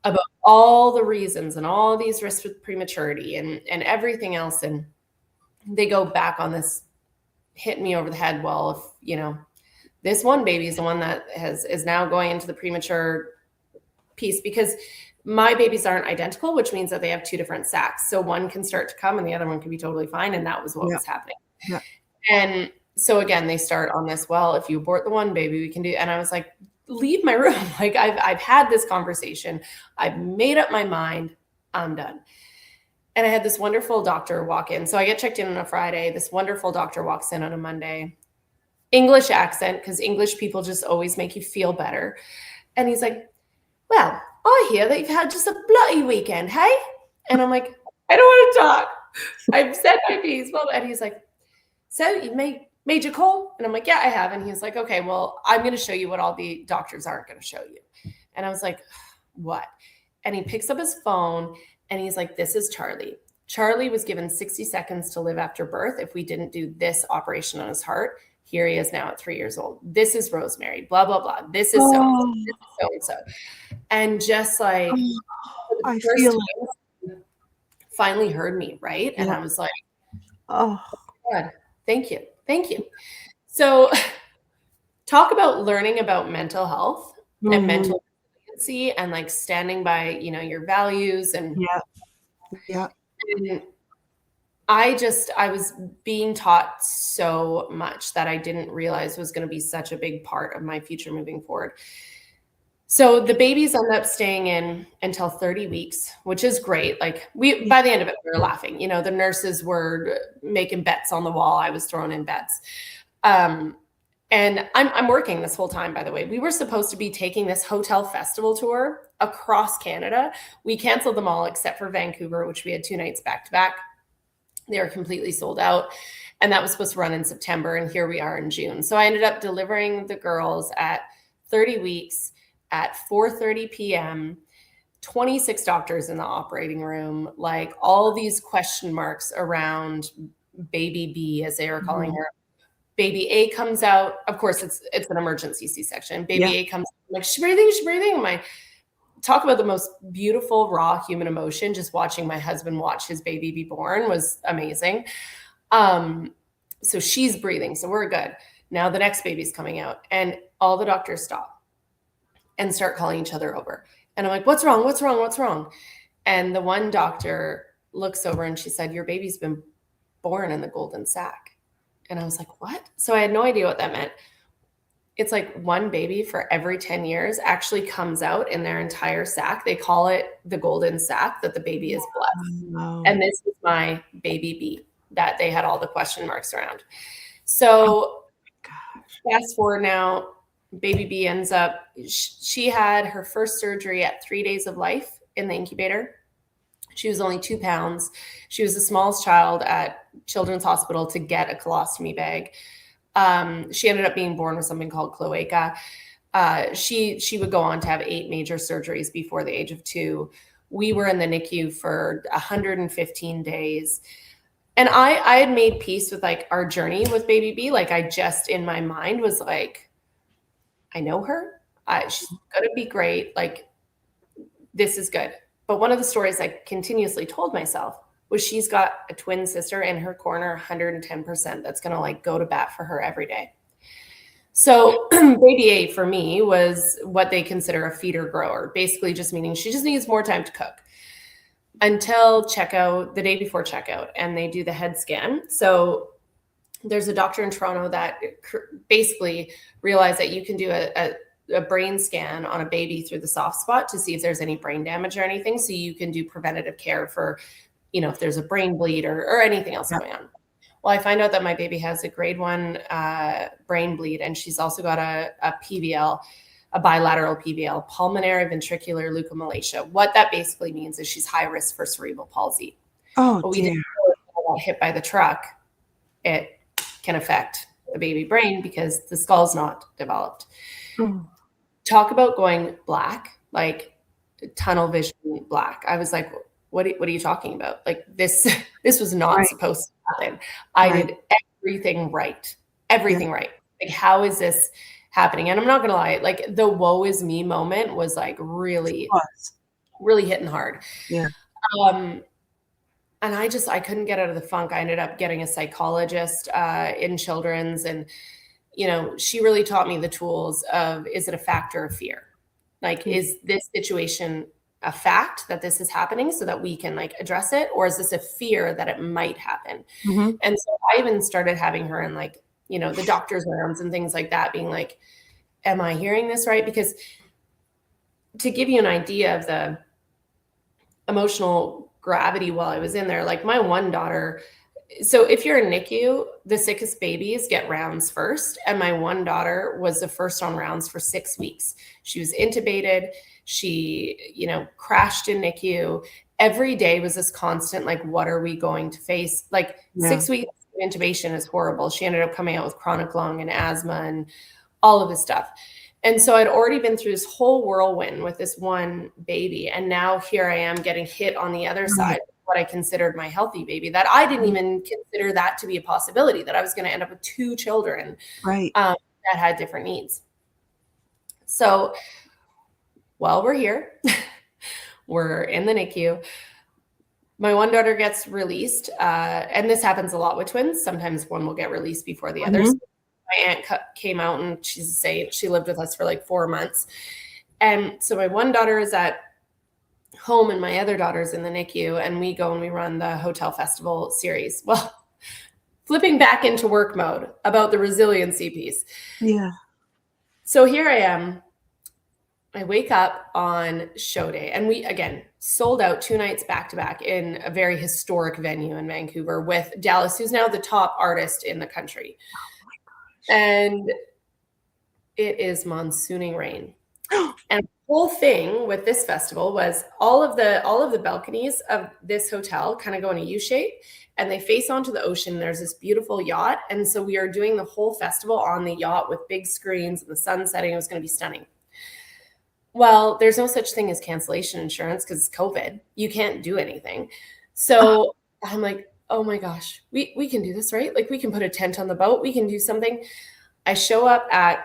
about all the reasons and all these risks with prematurity and everything else. And they go back on this, hit me over the head. Well, if, this one baby is the one that is now going into the premature piece, because my babies aren't identical, which means that they have 2 different sacs. So one can start to come and the other one can be totally fine. And that was what was happening. And so again, they start on this, well, if you abort the one baby, we can do, and I was like, leave my room. Like I've had this conversation. I've made up my mind. I'm done. And I had this wonderful doctor walk in. So I get checked in on a Friday. This wonderful doctor walks in on a Monday. English accent, because English people just always make you feel better. And he's like, well, I hear that you've had just a bloody weekend, hey? And I'm like, I don't want to talk. I've said my piece. Well, and he's like, so you made your call? And I'm like, yeah, I have. And he's like, okay, well, I'm going to show you what all the doctors aren't going to show you. And I was like, what? And he picks up his phone and he's like, this is Charlie. Charlie was given 60 seconds to live after birth if we didn't do this operation on his heart. Here he is now at 3 years old. This is Rosemary, blah, blah, blah. This is so-and-so. This is so-and-so. And just like, I feel it finally heard me, right? And I was like, oh, God, thank you. Thank you. So talk about learning about mental health and mental resiliency and like standing by, your values and And I was being taught so much that I didn't realize was going to be such a big part of my future moving forward. So the babies end up staying in until 30 weeks, which is great. Like by the end of it, we were laughing. The nurses were making bets on the wall. I was throwing in bets. And I'm working this whole time, by the way. We were supposed to be taking this hotel festival tour across Canada. We canceled them all except for Vancouver, which we had 2 nights back to back. They were completely sold out. And that was supposed to run in September. And here we are in June. So I ended up delivering the girls at 30 weeks at 4:30 p.m., 26 doctors in the operating room, like all these question marks around baby B, as they were calling her. Baby A comes out. Of course, it's an emergency C-section. Baby A comes out, like, she's breathing. I'm like, talk about the most beautiful, raw human emotion. Just watching my husband watch his baby be born was amazing. So she's breathing, so we're good. Now the next baby's coming out, and all the doctors stop and start calling each other over. And I'm like, what's wrong? What's wrong? What's wrong? And the one doctor looks over and she said, your baby's been born in the golden sack. And I was like, what? So I had no idea what that meant. It's like one baby for every 10 years actually comes out in their entire sack. They call it the golden sack, that the baby is blessed. Wow. And this is my baby B that they had all the question marks around. So fast forward now, baby B ends up, she had her first surgery at 3 days of life in the incubator. She was only 2 pounds. She was the smallest child at Children's Hospital to get a colostomy bag. She ended up being born with something called cloaca. She would go on to have 8 major surgeries before the age of 2. We were in the NICU for 115 days. And I had made peace with like our journey with baby B. Like I just in my mind was like, I know her. She's going to be great. Like this is good. But one of the stories I continuously told myself was she's got a twin sister in her corner, 110%, that's going to like go to bat for her every day. So baby A for me was what they consider a feeder grower, basically just meaning she just needs more time to cook until checkout, the day before checkout, and they do the head scan. So there's a doctor in Toronto that basically realized that you can do a brain scan on a baby through the soft spot to see if there's any brain damage or anything. So you can do preventative care for, if there's a brain bleed or anything else going on. Well, I find out that my baby has a grade 1 brain bleed, and she's also got a PVL, a bilateral PVL, pulmonary ventricular leukomalacia. What that basically means is she's high risk for cerebral palsy. Oh, but we didn't know if she got hit by the truck, it can affect the baby brain because the skull's not developed. Talk about going black, like tunnel vision black. I was like, what are you talking about? Like this was not supposed to happen. I did everything right. Right. Like, how is this happening? And I'm not going to lie, like the woe is me moment was like really hitting hard. Yeah. And I couldn't get out of the funk. I ended up getting a psychologist in children's, and she really taught me the tools of, is it a fact or a fear? Like, is this situation a fact that this is happening so that we can like address it? Or is this a fear that it might happen? And so I even started having her in like, the doctor's rounds and things like that, being like, am I hearing this right? Because to give you an idea of the emotional gravity while I was in there, like my one daughter, so if you're in NICU, the sickest babies get rounds first. And my one daughter was the first on rounds for 6 weeks. She was intubated. She, crashed in NICU. Every day was this constant, like, what are we going to face? Like 6 weeks of intubation is horrible. She ended up coming out with chronic lung and asthma and all of this stuff. And so I'd already been through this whole whirlwind with this one baby. And now here I am getting hit on the other side, what I considered my healthy baby, that I didn't even consider that to be a possibility, that I was going to end up with 2 children that had different needs. So, well, we're here. We're in the NICU. My one daughter gets released. And this happens a lot with twins. Sometimes one will get released before the others. My aunt came out, and she's a saint. She lived with us for like 4 months. And so my one daughter is at home and my other daughter's in the NICU, and we go and we run the hotel festival series. Well, flipping back into work mode about the resiliency piece. Yeah. So here I am. I wake up on show day, and we, again, sold out 2 nights back to back in a very historic venue in Vancouver with Dallas, who's now the top artist in the country. Oh my gosh. And it is monsooning rain. And the whole thing with this festival was all of the balconies of this hotel kind of go in a U shape, and they face onto the ocean. There's this beautiful yacht. And so we are doing the whole festival on the yacht with big screens and the sun setting. It was going to be stunning. Well, there's no such thing as cancellation insurance because it's COVID. You can't do anything. So I'm like, oh my gosh, we can do this, right? Like, we can put a tent on the boat. We can do something. I show up at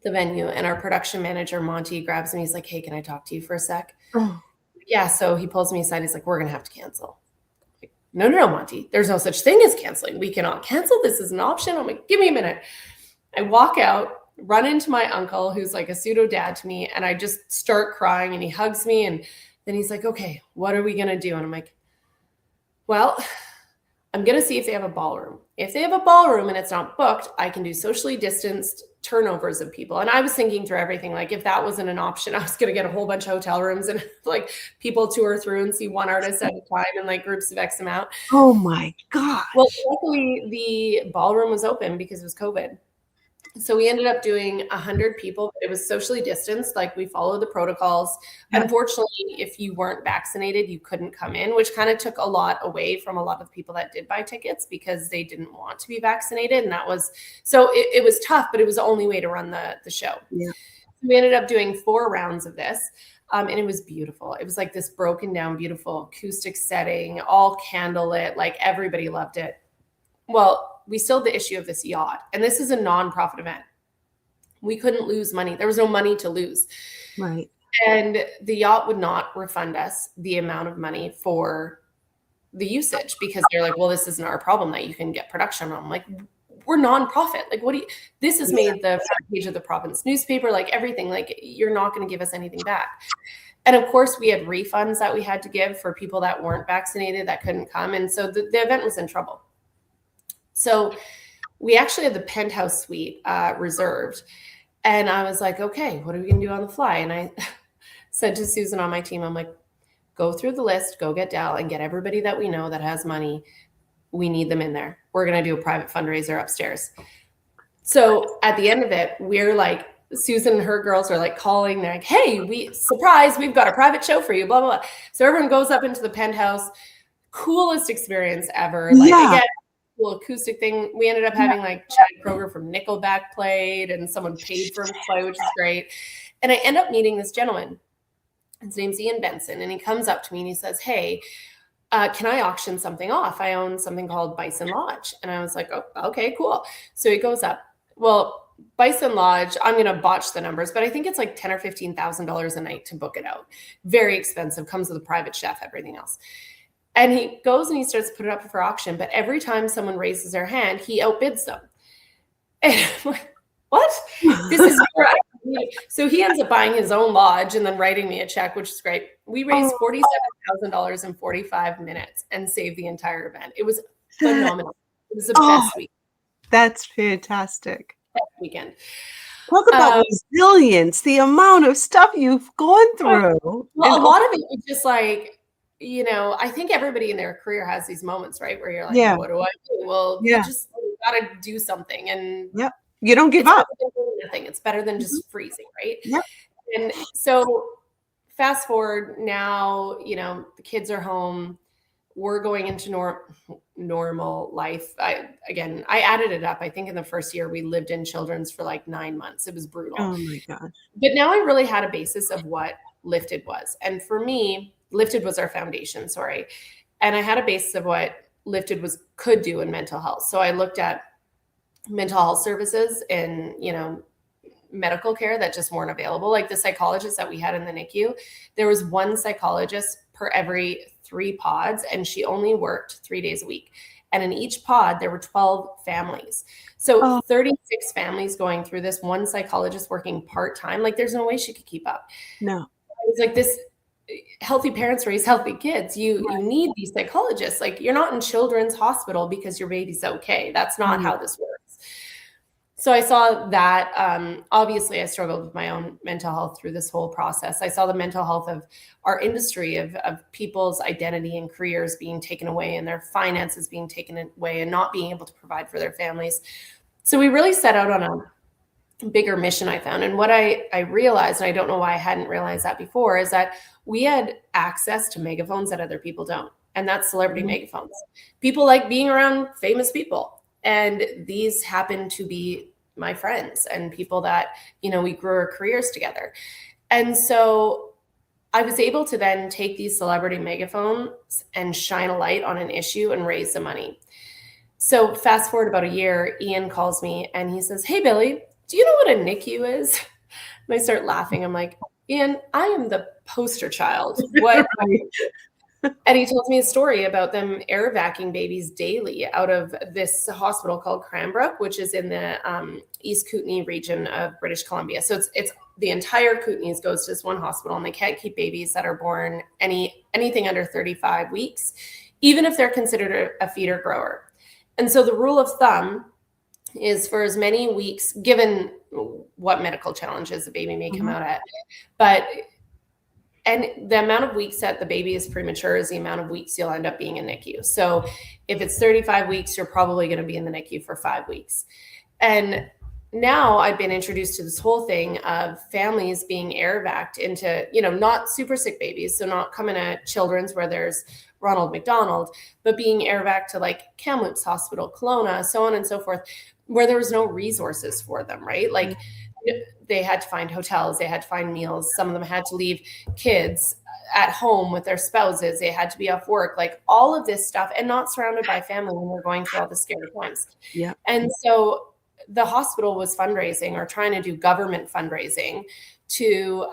the venue, and our production manager, Monty, grabs me. He's like, hey, can I talk to you for a sec? Oh. Yeah. So he pulls me aside. He's like, we're going to have to cancel. Like, no, Monty, there's no such thing as canceling. We cannot cancel. This is an option. I'm like, give me a minute. I walk out, run into my uncle, who's like a pseudo dad to me. And I just start crying, and he hugs me. And then he's like, okay, what are we going to do? And I'm like, well, I'm going to see if they have a ballroom. If they have a ballroom and it's not booked, I can do socially distanced turnovers of people. And I was thinking through everything. Like, if that wasn't an option, I was going to get a whole bunch of hotel rooms and like people tour through and see one artist at a time in like groups of X amount. Oh my God. Well, luckily the ballroom was open because it was COVID. So we ended up doing 100 people. It was socially distanced. Like, we followed the protocols. Yeah. Unfortunately, if you weren't vaccinated, you couldn't come in, which kind of took a lot away from a lot of the people that did buy tickets because they didn't want to be vaccinated. And that was, so it was tough, but it was the only way to run the show. Yeah. We ended up doing 4 rounds of this. And it was beautiful. It was like this broken down, beautiful acoustic setting, all candlelit, like everybody loved it. Well, we still had the issue of this yacht, and this is a nonprofit event. We couldn't lose money. There was no money to lose. Right. And the yacht would not refund us the amount of money for the usage because they're like, well, this isn't our problem that you can get production on. I'm like, we're nonprofit. Like, what do you, this has made the front page of the province newspaper, like everything, like you're not going to give us anything back. And of course we had refunds that we had to give for people that weren't vaccinated that couldn't come. And so the event was in trouble. So we actually had the penthouse suite reserved. And I was like, okay, what are we going to do on the fly? And I said to Susan on my team, I'm like, go through the list, go get Dal and get everybody that we know that has money. We need them in there. We're going to do a private fundraiser upstairs. So at the end of it, we're like, Susan and her girls are like calling. They're like, hey, we've got a private show for you, blah, blah, blah. So everyone goes up into the penthouse. Coolest experience ever. Like, again, cool acoustic thing. We ended up having like Chad Kroger from Nickelback played, and someone paid for him to play, which is great. And I end up meeting this gentleman. His name's Ian Benson. And he comes up to me and he says, hey, can I auction something off? I own something called Bison Lodge. And I was like, oh, okay, cool. So he goes up. Well, Bison Lodge, I'm going to botch the numbers, but I think it's like $10,000 or $15,000 a night to book it out. Very expensive, comes with a private chef, everything else. And he goes and he starts to put it up for auction. But every time someone raises their hand, he outbids them. And I'm like, what? This is so he ends up buying his own lodge and then writing me a check, which is great. We raised $47,000 in 45 minutes and saved the entire event. It was phenomenal. It was the best week. That's fantastic. Best weekend. Talk about resilience, the amount of stuff you've gone through. Well, a lot of it was just like, you know, I think everybody in their career has these moments, right? Where you're like, what do I do? Well, you just got to do something. And you don't give up. Nothing. It's better than just freezing, right? Yep. And so fast forward now, you know, the kids are home. We're going into normal life. I added it up. I think in the first year we lived in Children's for like 9 months. It was brutal. Oh my gosh. But now I really had a basis of what Lifted was. And for me, Lifted was our foundation, and I had a basis of what Lifted could do in mental health. So I looked at mental health services and, you know, medical care that just weren't available. Like the psychologists that we had in the NICU, there was one psychologist per every 3 pods, and she only worked 3 days a week. And in each pod, there were 12 families. So 36 families going through this, one psychologist working part-time. Like, there's no way she could keep up. No. It was like this. Healthy parents raise healthy kids. You need these psychologists. Like, you're not in children's hospital because your baby's okay. That's not how this works. So I saw that. Obviously, I struggled with my own mental health through this whole process. I saw the mental health of our industry, of people's identity and careers being taken away, and their finances being taken away, and not being able to provide for their families. So we really set out on a bigger mission, I found. And what I realized, and I don't know why I hadn't realized that before, is that we had access to megaphones that other people don't. And that's celebrity megaphones. People like being around famous people. And these happen to be my friends and people that, you know, we grew our careers together. And so I was able to then take these celebrity megaphones and shine a light on an issue and raise the money. So fast forward about a year, Ian calls me and he says, hey, Billie, do you know what a NICU is? And I start laughing. I'm like, Ian, I am the poster child. What? And he tells me a story about them air vacuuming babies daily out of this hospital called Cranbrook, which is in the East Kootenay region of British Columbia. So it's the entire Kootenays goes to this one hospital, and they can't keep babies that are born anything under 35 weeks, even if they're considered a feeder grower. And so the rule of thumb is for as many weeks, given what medical challenges the baby may come out at, and the amount of weeks that the baby is premature is the amount of weeks you'll end up being in NICU. So if it's 35 weeks, you're probably going to be in the NICU for 5 weeks. And now I've been introduced to this whole thing of families being air vac into, not super sick babies. So not coming at Children's where there's Ronald McDonald, but being air vac to like Kamloops Hospital, Kelowna, so on and so forth, where there was no resources for them, right? Like they had to find hotels, they had to find meals. Some of them had to leave kids at home with their spouses. They had to be off work, like all of this stuff, and not surrounded by family when we're going through all the scary times. Yeah. And so the hospital was fundraising or trying to do government fundraising to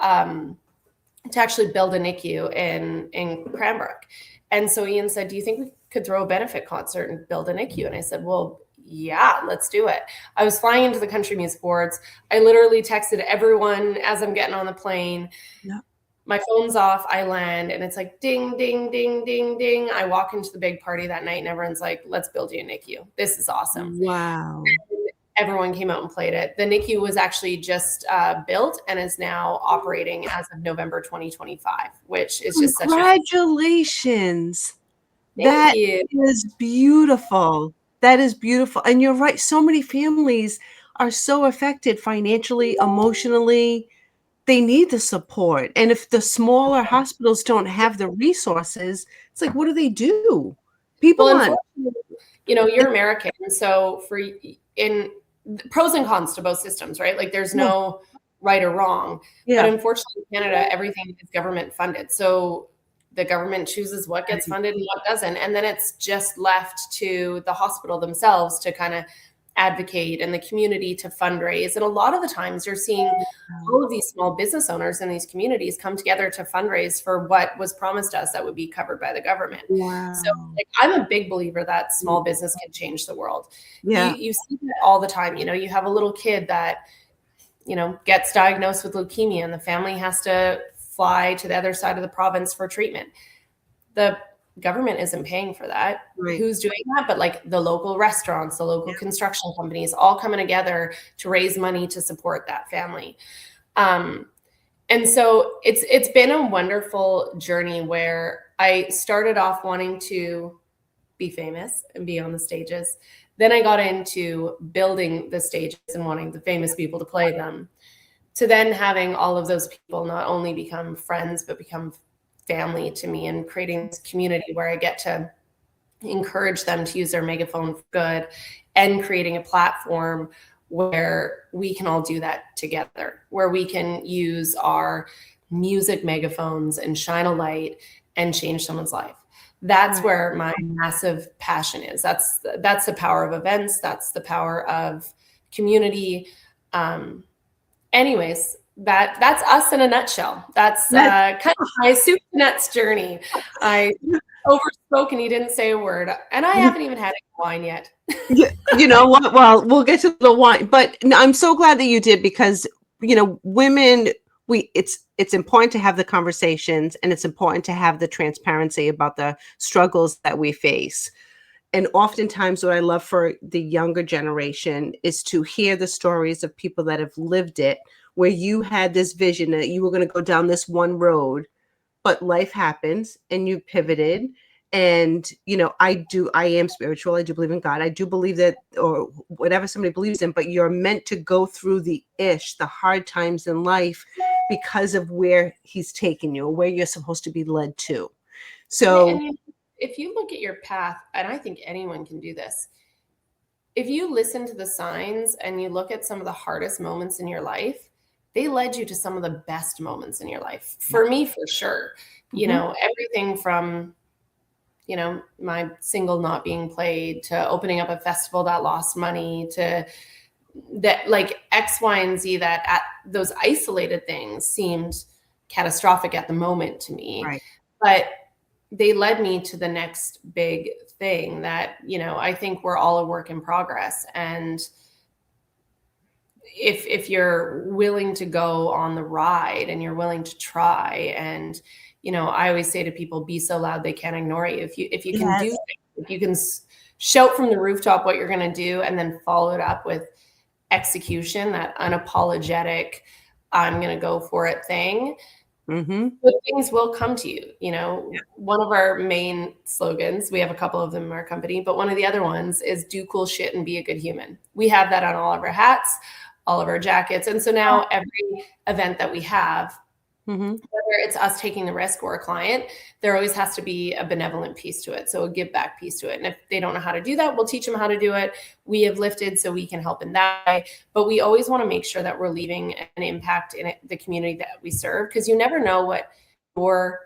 actually build a NICU in Cranbrook. And so Ian said, do you think we could throw a benefit concert and build a NICU? And I said, well, yeah, let's do it. I was flying into the Country Music Awards. I literally texted everyone as I'm getting on the plane. Yeah. My phone's off. I land and it's like ding, ding, ding, ding, ding. I walk into the big party that night and everyone's like, let's build you a NICU. This is awesome. Wow. And everyone came out and played it. The NICU was actually just built and is now operating as of November 2025, which is just congratulations. That is beautiful. That is beautiful. And you're right. So many families are so affected financially, emotionally. They need the support. And if the smaller hospitals don't have the resources, it's like, what do they do? You're American. So in pros and cons to both systems, right? Like there's no right or wrong. Yeah. But unfortunately in Canada, everything is government funded. So the government chooses what gets funded and what doesn't. And then it's just left to the hospital themselves to kind of advocate and the community to fundraise. And a lot of the times you're seeing all of these small business owners in these communities come together to fundraise for what was promised us that would be covered by the government. Wow. So I'm a big believer that small business can change the world. Yeah. You see that all the time. You have a little kid that, gets diagnosed with leukemia and the family has to fly to the other side of the province for treatment. The government isn't paying for that. Right. Who's doing that? But like the local restaurants, the local construction companies, all coming together to raise money to support that family. And so it's been a wonderful journey where I started off wanting to be famous and be on the stages. Then I got into building the stages and wanting the famous people to play them, to then having all of those people not only become friends, but become family to me, and creating this community where I get to encourage them to use their megaphone for good, and creating a platform where we can all do that together, where we can use our music megaphones and shine a light and change someone's life. That's where my massive passion is. That's the power of events. That's the power of community. Anyways, that's us in a nutshell. That's kind of my soup to nuts journey. I overspoke and you didn't say a word, and I haven't even had any wine yet. You know what? Well, we'll get to the wine, but I'm so glad that you did, because women, it's important to have the conversations, and it's important to have the transparency about the struggles that we face. And oftentimes what I love for the younger generation is to hear the stories of people that have lived it, where you had this vision that you were going to go down this one road, but life happens and you pivoted. And, I am spiritual. I do believe in God. I do believe that, or whatever somebody believes in, but you're meant to go through the hard times in life because of where he's taken you, or where you're supposed to be led to. So if you look at your path, and I think anyone can do this, if you listen to the signs and you look at some of the hardest moments in your life, they led you to some of the best moments in your life. For me, for sure. Mm-hmm. Everything from, my single not being played, to opening up a festival that lost money, to that like X, Y, and Z, that at those isolated things seemed catastrophic at the moment to me. Right. But they led me to the next big thing that, I think we're all a work in progress. And if you're willing to go on the ride and you're willing to try, and, I always say to people, be so loud they can't ignore you. If you can do, if you can shout from the rooftop what you're going to do and then follow it up with execution, that unapologetic, I'm going to go for it thing, good things will come to you. One of our main slogans, we have a couple of them in our company, but one of the other ones is do cool shit and be a good human. We have that on all of our hats, all of our jackets. And so now every event that we have, whether it's us taking the risk or a client, there always has to be a benevolent piece to it. So a give back piece to it. And if they don't know how to do that, we'll teach them how to do it. We have lifted so we can help in that way. But we always want to make sure that we're leaving an impact in the community that we serve, because you never know what your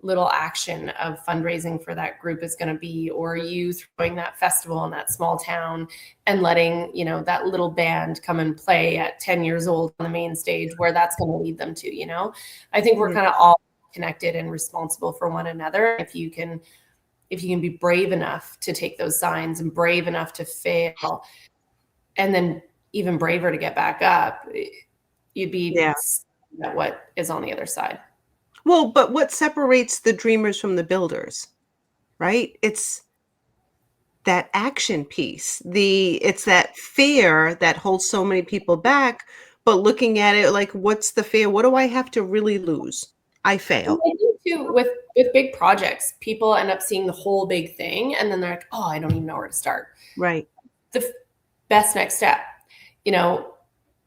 little action of fundraising for that group is going to be, or you throwing that festival in that small town and letting, that little band come and play at 10 years old on the main stage, where that's going to lead them to. I think we're kind of all connected and responsible for one another. If you can be brave enough to take those signs and brave enough to fail, and then even braver to get back up, you'd be at what is on the other side. Well, but what separates the dreamers from the builders, right? It's that action piece. It's that fear that holds so many people back, but looking at it like, what's the fear? What do I have to really lose? I fail. I think too, with big projects, people end up seeing the whole big thing, and then they're like, oh, I don't even know where to start. Right. The best next step,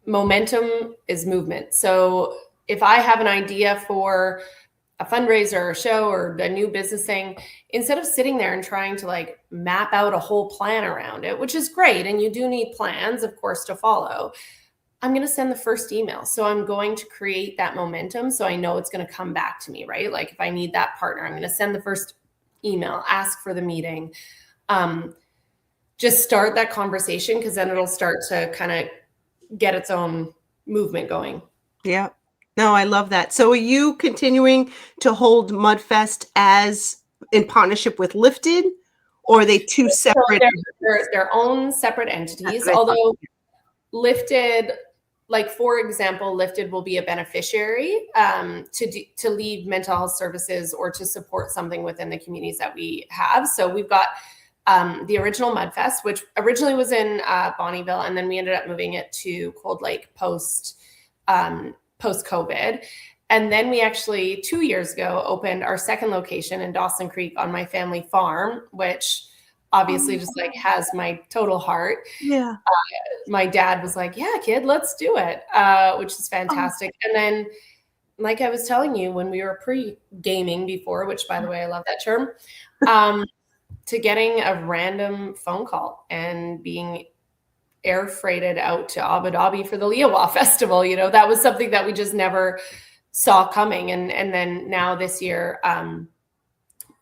momentum is movement. So if I have an idea for a fundraiser or a show or a new business thing, instead of sitting there and trying to like map out a whole plan around it, which is great, and you do need plans, of course, to follow, I'm going to send the first email. So I'm going to create that momentum, so I know it's going to come back to me, right? Like if I need that partner, I'm going to send the first email, ask for the meeting, just start that conversation, because then it'll start to kind of get its own movement going. Yeah. No, I love that. So are you continuing to hold Mudfest as in partnership with Lifted, or are they two separate? So they're their own separate entities, although Lifted, like for example, Lifted will be a beneficiary to lead mental health services or to support something within the communities that we have. So we've got the original Mudfest, which originally was in Bonnieville, and then we ended up moving it to Cold Lake post-COVID. And then we actually 2 years ago opened our second location in Dawson Creek on my family farm, which obviously just like has my total heart. Yeah. My dad was like, yeah, kid, let's do it, which is fantastic. And then, like I was telling you, when we were pre-gaming before, which by the way, I love that term, to getting a random phone call and being air freighted out to Abu Dhabi for the Liawa Festival. That was something that we just never saw coming. And then now this year,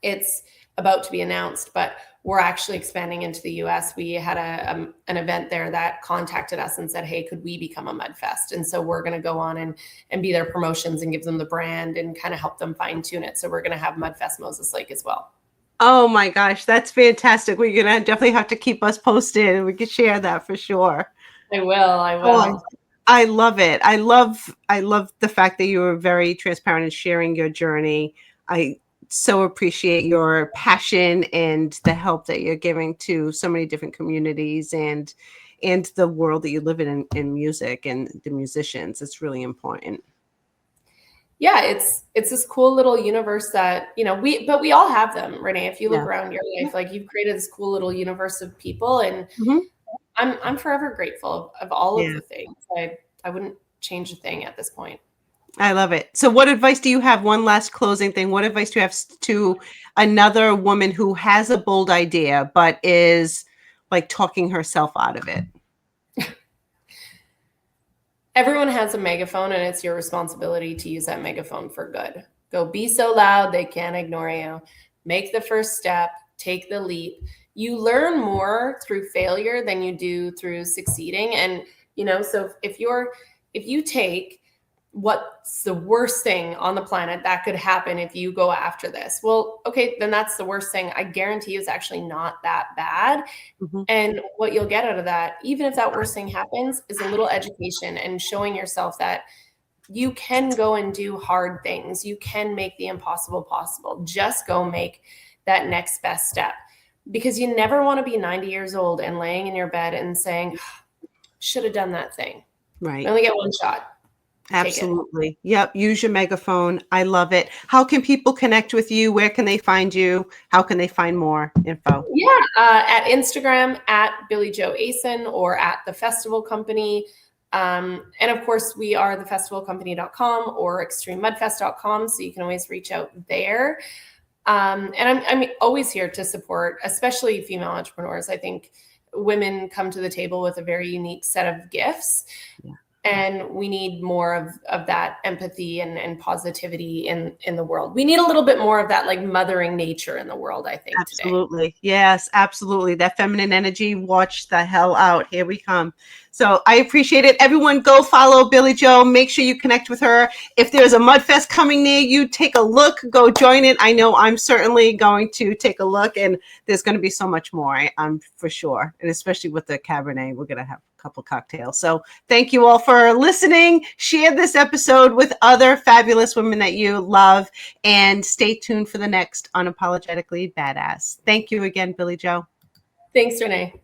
it's about to be announced, but we're actually expanding into the US. We had an event there that contacted us and said, hey, could we become a Mudfest? And so we're going to go on and be their promotions and give them the brand and kind of help them fine tune it. So we're going to have Mudfest Moses Lake as well. Oh my gosh, that's fantastic. We're going to definitely have to keep us posted, and we can share that for sure. I will. Oh, I love it. I love the fact that you were very transparent in sharing your journey. I so appreciate your passion and the help that you're giving to so many different communities and the world that you live in music and the musicians. It's really important. Yeah, it's this cool little universe that, we all have them, Renee. If you look around your life, like you've created this cool little universe of people, and I'm forever grateful of all of the things. I wouldn't change a thing at this point. I love it. So what advice do you have? One last closing thing. What advice do you have to another woman who has a bold idea, but is like talking herself out of it? Everyone has a megaphone, and it's your responsibility to use that megaphone for good. Go be so loud they can't ignore you. Make the first step, take the leap. You learn more through failure than you do through succeeding. And you know? So if you take what's the worst thing on the planet that could happen if you go after this, well, okay, then that's the worst thing. I guarantee you it's actually not that bad. Mhm. And what you'll get out of that, even if that worst thing happens, is a little education and showing yourself that you can go and do hard things. You can make the impossible possible. Just go make that next best step, because you never want to be 90 years old and laying in your bed and saying, should have done that thing. Right. You only get one shot. Absolutely. Yep. Use your megaphone. I love it. How can people connect with you? Where can they find you? How can they find more info? Yeah, at Instagram at Billie Jo Aasen or at the Festival Company. And of course, we are thefestivalcompany.com or extrememudfest.com. So you can always reach out there. And I'm always here to support, especially female entrepreneurs. I think women come to the table with a very unique set of gifts. Yeah. And we need more of that empathy and positivity in the world. We need a little bit more of that like mothering nature in the world, I think. Absolutely. Today. Yes, absolutely. That feminine energy, watch the hell out. Here we come. So I appreciate it. Everyone go follow Billie Jo. Make sure you connect with her. If there's a Mudfest coming near you, take a look, go join it. I know I'm certainly going to take a look, and there's going to be so much more, I'm for sure. And especially with the Cabernet, we're going to have a couple cocktails. So thank you all for listening. Share this episode with other fabulous women that you love, and stay tuned for the next Unapologetically Badass. Thank you again, Billie Jo. Thanks, Renee.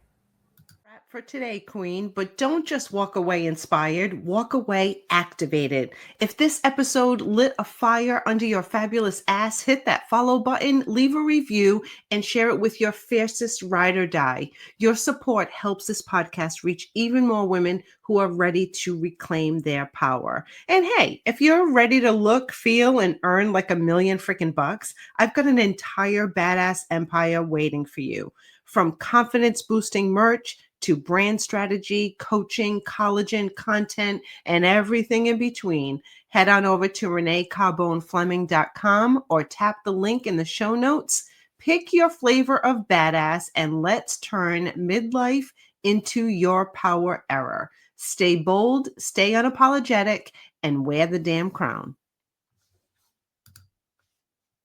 For today, Queen, but don't just walk away inspired, walk away activated. If this episode lit a fire under your fabulous ass, hit that follow button, leave a review, and share it with your fiercest ride or die. Your support helps this podcast reach even more women who are ready to reclaim their power. And hey, if you're ready to look, feel, and earn like $1 million freaking bucks, I've got an entire badass empire waiting for you. From confidence boosting merch to brand strategy, coaching, collagen, content, and everything in between, head on over to reneecarbonefleming.com or tap the link in the show notes. Pick your flavor of badass and let's turn midlife into your power era. Stay bold, stay unapologetic, and wear the damn crown.